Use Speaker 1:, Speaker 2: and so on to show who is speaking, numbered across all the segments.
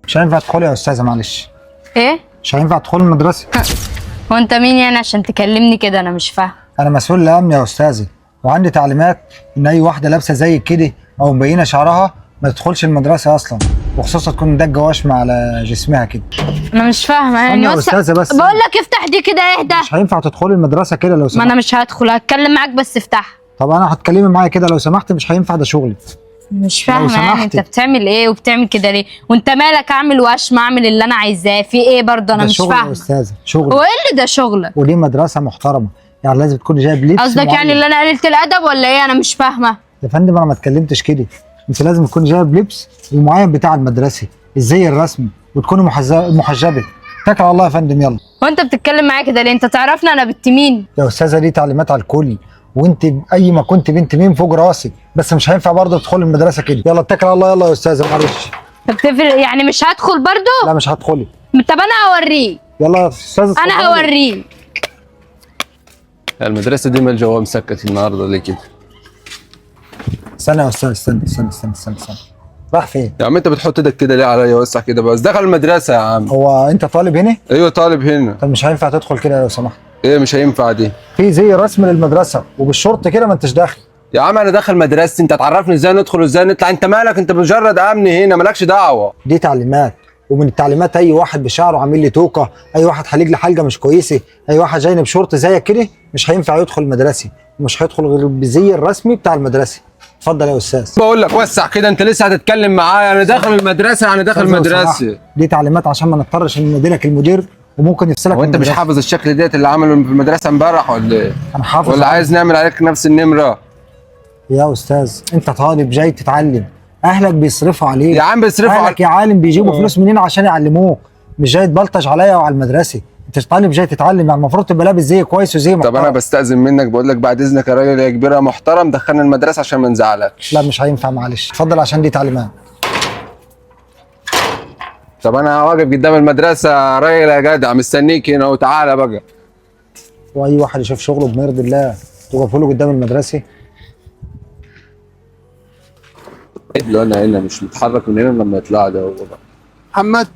Speaker 1: مش هينفع تدخلي يا استاذه، معلش.
Speaker 2: ايه؟
Speaker 1: مش هينفع تدخلي المدرسه.
Speaker 2: هو انت مين يعني عشان تكلمني كده؟ انا مش فاهم.
Speaker 1: انا مسؤول الامن يا استاذه، وعندي تعليمات ان اي واحده لابسه زي كده او مبينه شعرها ما تدخلش المدرسه اصلا، وخصوصا تكون مدجه وشم على جسمها كده.
Speaker 2: انا مش فاهمه يعني.
Speaker 1: يا استاذه بس
Speaker 2: بقول لك افتح دي كده، اهدى.
Speaker 1: مش هينفع تدخلي المدرسه كده لو
Speaker 2: ما
Speaker 1: سمحت.
Speaker 2: انا مش هدخل، هتكلم معاك بس افتح.
Speaker 1: طب انا هتكلمي معايا كده لو سمحت، مش هينفع، ده شغلي.
Speaker 2: مش فاهمه يعني انت بتعمل ايه وبتعمل كده ليه؟ وانت مالك؟ اعمل واشم، اعمل اللي انا عايزاه، في ايه برضه؟ انا مش فاهمه.
Speaker 1: يا استاذه شغل.
Speaker 2: هو ايه اللي ده شغلك؟
Speaker 1: ودي مدرسه محترمه، يعني لازم تكون جايب لبس
Speaker 2: قصدك
Speaker 1: معين.
Speaker 2: يعني اللي انا قللت الادب ولا ايه؟ انا مش فاهمه
Speaker 1: يا فندم، انا ما اتكلمتش كده. انت لازم تكون جايب لبس المعين بتاع المدرسه، الزي الرسمي، وتكوني محجبه. اتكل على الله يا فندم، يلا.
Speaker 2: هو انت بتتكلم معايا كده ليه؟ انت تعرفني انا بنت مين؟
Speaker 1: يا استاذه دي تعليمات على الكل، وانت اي ما كنت بنت مين فوق راسك، بس مش هينفع برضه تدخلي المدرسه كده. يلا اتكل على الله، يلا يا استاذه، معلش.
Speaker 2: طب تفرق يعني مش هدخل برضه؟
Speaker 1: لا مش هتدخلي.
Speaker 2: طب انا هوريك.
Speaker 1: يلا يا استاذه،
Speaker 2: انا هوريك.
Speaker 3: المدرسة دي مال جواب مسكت النهارده ليه كده؟
Speaker 1: استنى يا استاذ، استنى. راح فين؟
Speaker 3: يا عم انت بتحط ايدك كده ليه عليا؟ وسع كده بس، دخل المدرسة يا عم.
Speaker 1: هو انت طالب هنا؟
Speaker 3: ايوه طالب هنا.
Speaker 1: طب مش هينفع تدخل كده لو سمحت.
Speaker 3: ايه مش هينفع دي؟
Speaker 1: في زي رسم للمدرسه وبالشرط كده، ما انتش داخل.
Speaker 3: يا عم انا داخل مدرستي، انت تعرفني ازاي ندخل وازاي نطلع؟ انت مالك؟ انت مجرد امن هنا، مالكش دعوة.
Speaker 1: دي تعليمات، ومن التعليمات اي واحد بشعره عامل لي توكه، اي واحد حليق لي حلقه مش كويسه، اي واحد جاي بشورت زيك كده مش هينفع يدخل المدرسه، ومش هيدخل غير بالزي الرسمي بتاع المدرسه. اتفضل يا استاذ.
Speaker 3: بقول لك وسع كده، انت لسه هتتكلم معايا؟ انا داخل المدرسة، انا داخل المدرسة.
Speaker 1: دي تعليمات عشان ما نضطرش ننادلك المدير، وممكن يفصلك.
Speaker 3: وانت مش حافظ الشكل ديت اللي عمله في المدرسة امبارح ولا ايه؟
Speaker 1: انا حافظ.
Speaker 3: ولا عايز نعمل عليك نفس النمرة؟
Speaker 1: يا استاذ انت طالب جاي تتعلم، اهلك بيصرفوا عليك.
Speaker 3: يا عم بيصرفوا
Speaker 1: اهلك يا عالم بيجيبوا فلوس منين عشان يعلموك؟ مش جاي تبلطج عليا وعلى المدرسه. انت طالب جاي تتعلم، يعني المفروض تبقى لابس زي كويس وزي محترم.
Speaker 3: طب انا بستأذن منك، بقول لك بعد اذنك يا راجل يا كبير يا محترم، دخلنا المدرسة عشان ما نزعلكش.
Speaker 1: لا مش هينفع، معلش. اتفضل عشان دي تعليمات.
Speaker 3: طب انا واقف قدام المدرسة يا راجل يا جدع، مستنيك هنا وتعالى بقى.
Speaker 1: واي واحد يشوف شغله بما يرضي الله توقفوا له قدام المدرسه.
Speaker 3: لو انا هنا مش متحرك من هنا لما يطلع ده هو بقى.
Speaker 4: محمد،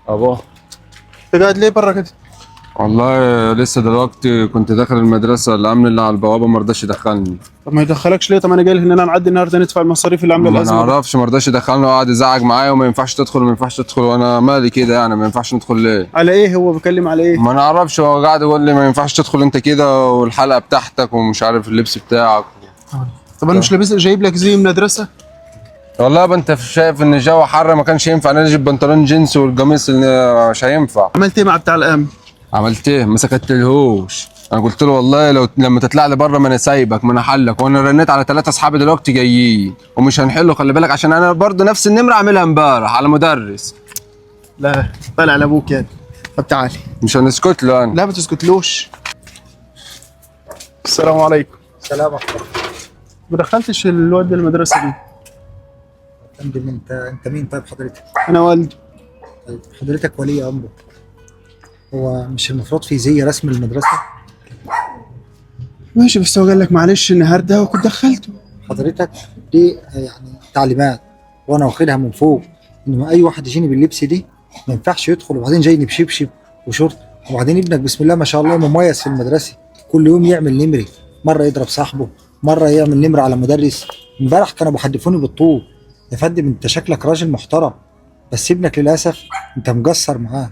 Speaker 3: ابو
Speaker 4: انت قاعد ليه بره كده؟
Speaker 3: والله لسه دلوقتي كنت داخل المدرسة، الامن اللي على البوابة ما رضاش يدخلني.
Speaker 4: طب ما يدخلكش ليه؟ طب انا جاي ان انا نعدي النهارده ندفع المصاريف اللي عامله
Speaker 3: ما
Speaker 4: الازمه.
Speaker 3: نعرفش، ما رضاش يدخلني وقعد يزعج معايا وما ينفعش تدخل وما ينفعش تدخل، وانا مالي كده يعني ما ينفعش ندخل ليه؟
Speaker 4: على ايه هو بيكلم على ايه؟
Speaker 3: ما نعرفش، هو قاعد يقول لي ما ينفعش تدخل انت كده والحلقة بتاعتك ومش عارف اللبس بتاعك.
Speaker 4: طب انا مش لابس، جايب لك زي مدرسه؟
Speaker 3: والله يا انت شايف ان الجو حر، ما كانش ينفع نجيب بنطلون جينز والقميص اللي مش هينفع.
Speaker 4: عملت ايه مع بتاع الامن؟
Speaker 3: عملت ايه؟ ما سكتلهوش. انا قلت له والله لما تطلع لي بره ما انا سايبك، ما انا حلك، وانا رنيت على 3 اصحابي دلوقتي جايين ومش هنحله، خلي بالك، عشان انا برضه نفس النمره عاملها امبارح على مدرس.
Speaker 4: لا طالع على ابوك يعني. طب تعالي.
Speaker 3: مش هنسكت له انا.
Speaker 4: لا ما تسكتلوش. السلام عليكم.
Speaker 1: سلام عليكم.
Speaker 4: ما دخلتش الواد ده المدرسه دي.
Speaker 1: فندم انت مين؟ طيب حضرتك.
Speaker 4: انا والده.
Speaker 1: طيب حضرتك ولي امره. هو مش المفروض في زي رسم المدرسه؟
Speaker 4: ماشي، بس هو قال لك معلش النهارده وكنت دخلته.
Speaker 1: حضرتك دي يعني تعليمات، وانا واخدها من فوق، ان اي واحد يجيني باللبس دي ما ينفعش يدخل، وبعدين جايني بشبشب وشورت، وبعدين ابنك بسم الله ما شاء الله مميز في المدرسه، كل يوم يعمل نمري، مره يضرب صاحبه، مره يعمل نمر على مدرس. امبارح كانوا بيحدفوني بالطوب. يا فندم انت شكلك راجل محترم، بس ابنك للاسف انت مقصر معاه.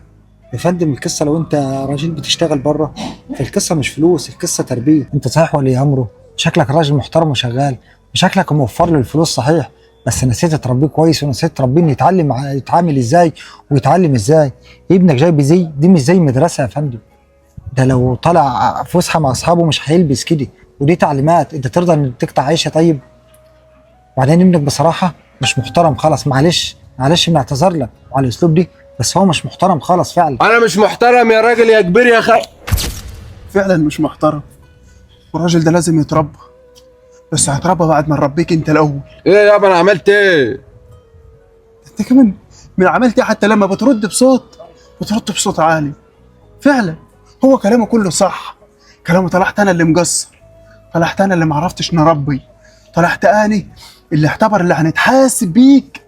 Speaker 1: يا فندم القصه لو انت راجل بتشتغل بره، فالقصه مش فلوس، القصه تربيه. انت صحيح ولي امره، شكلك راجل محترم وشغال، وشكلك موفر له الفلوس صحيح، بس نسيت تربيه كويس، ونسيت تربيه انه يتعامل ازاي ويتعلم ازاي. ابنك جاي بزي دي مش زي مدرسه يا فندم، ده لو طلع فسحه مع اصحابه مش هيلبس كده، ودي تعليمات. انت ترضى ان تقطع عيشه؟ طيب وبعدين ابنك بصراحه مش محترم خالص، معلش بنعتذر لك على الاسلوب دي، بس هو مش محترم خالص فعلا.
Speaker 3: انا مش محترم يا راجل يا كبير يا اخي.
Speaker 4: فعلا مش محترم، والراجل ده لازم يتربى، بس هيتربى بعد ما نربيك انت الاول.
Speaker 3: ايه يابا انا عملت ايه؟
Speaker 4: انت كمان من عملت ايه؟ حتى لما بترد بصوت عالي. فعلا هو كلامه كله صح، كلامه طلعت انا اللي مقصر، طلعت انا اللي معرفتش نربي، طلعت اني اللي اعتبر اللي هنتحاسب بيك،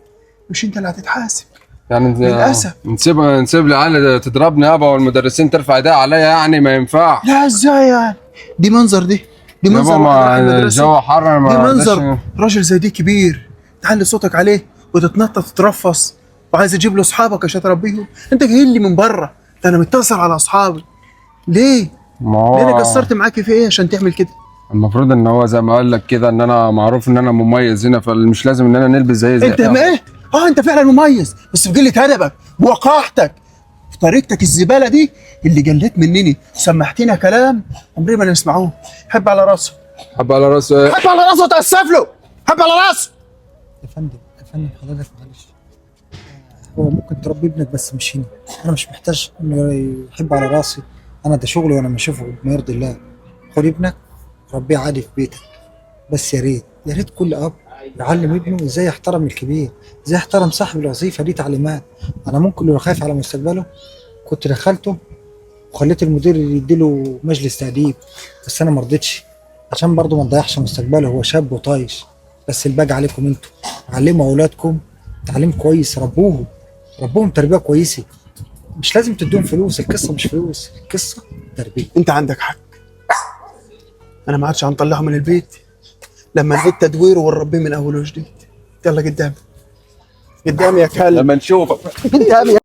Speaker 4: مش انت اللي هتتحاسب.
Speaker 3: يعني
Speaker 4: للأسف.
Speaker 3: نسيب العيال تضربني يابا والمدرسين ترفع ايديها عليا، يعني ما ينفعش.
Speaker 4: لا ازاي يعني؟ دي منظر دي
Speaker 3: يابا
Speaker 4: منظر
Speaker 3: ما
Speaker 4: واحد رايح المدرسة.
Speaker 3: الجو حر، انا ما
Speaker 4: دي
Speaker 3: أقدرش.
Speaker 4: منظر راجل زي دي كبير تعلي صوتك عليه وتتنطط وتترفص، وعايز تجيب له اصحابك عشان تربيهم. انت جاي لي من بره، ده انا متصل على اصحابي. ليه؟
Speaker 3: ما هو
Speaker 4: ليه انا قصرت معاكي في ايه عشان تعمل كده؟
Speaker 3: المفروض ان هو زي ما قال لك كده ان انا معروف ان انا مميز هنا، فمش لازم ان انا نلبس زي
Speaker 4: انت ما ايه؟ انت فعلا مميز، بس في قله ادبك ووقاحتك في طريقتك الزباله دي اللي جلت منني. سمحتينا كلام عمري ما نسمعوه. حب على راسه،
Speaker 3: حب على راسه.
Speaker 4: حب على راسه وتاسف له، حب على راسه.
Speaker 1: يا فندم حضرتك معلش، هو ممكن تربي ابنك بس مش هنا. انا مش محتاج انه يحب على راسي، انا ده شغلي وانا بشوفه ما يرضي الله. خد ابنك ربيه عادي في بيتك، بس يا ريت كل اب يعلم ابنه ازاي يحترم الكبير، ازاي يحترم صاحب الوظيفه. دي تعليمات. انا ممكن لو خايف على مستقبله كنت دخلته وخليت المدير يديله مجلس تأديب، بس انا ما رضيتش عشان برضه ما نضيعش مستقبله. هو شاب وطايش، بس الباقي عليكم انتوا. علموا اولادكم تعليم كويس، ربوهم تربيه كويسه. مش لازم تدوهم فلوس، القصه مش فلوس، القصه تربيه.
Speaker 4: انت عندك حق، انا ما عادش هنطلعه من البيت لما نعيد تدويره ونربيه من اول وجديد. يلا قدامي قدامي يا كلب،
Speaker 3: لما نشوفك
Speaker 4: قدامي.